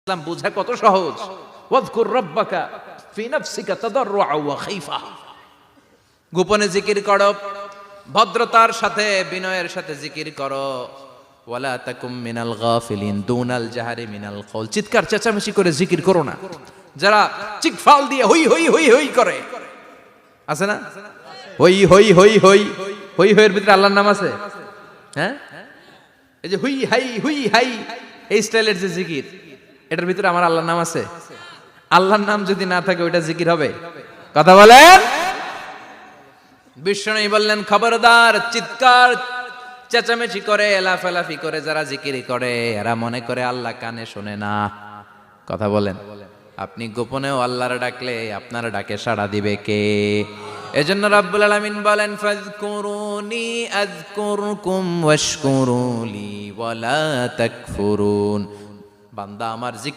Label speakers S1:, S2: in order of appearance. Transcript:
S1: ইসলাম বোঝা কত সহজ। ওয়াযকুর রাব্বাকা ফি নাফসিকা তাদাররুআ ওয়া খাইফা, গোপনে জিকির করো, ভদ্রতার সাথে বিনয়ের সাথে জিকির করো। ওয়ালা তাকুম মিনাল গাফিলিন দুনাল জাহারি মিনাল কওল, চিৎকার চেঁচামেচি করে জিকির করো না। যারা চিকফাল দিয়ে হই হই হই হই করে, আছে না? হই হই হই হই হই হইয়ের ভিতরে আল্লাহর নাম আছে। হ্যাঁ, এই যে হুই হাই হুই হাই এই স্টাইলের যে জিকির, এটার ভিতরে আমার আল্লাহর নাম আছে? আল্লাহর নাম যদি না থাকে ওইটা জিকির হবে? কথা বলেন। বিষ্ণু বললেন, খবরদার, চিৎকার চেঁচামেচি করে লাফালাফি করে যারা জিকির করে এরা মনে করে আল্লাহ কানে শোনে না। কথা বলেন। আপনি গোপনেও আল্লাহর ডাকলে আপনার ডাকে সাড়া দিবে কে? এজন্য রাব্বুল আলামিন বলেন, ফাযকুরুনি আযকুরকুম ওয়াশকুরুলি ওয়ালা তাকফুরুন। বান্দা আমার জিকির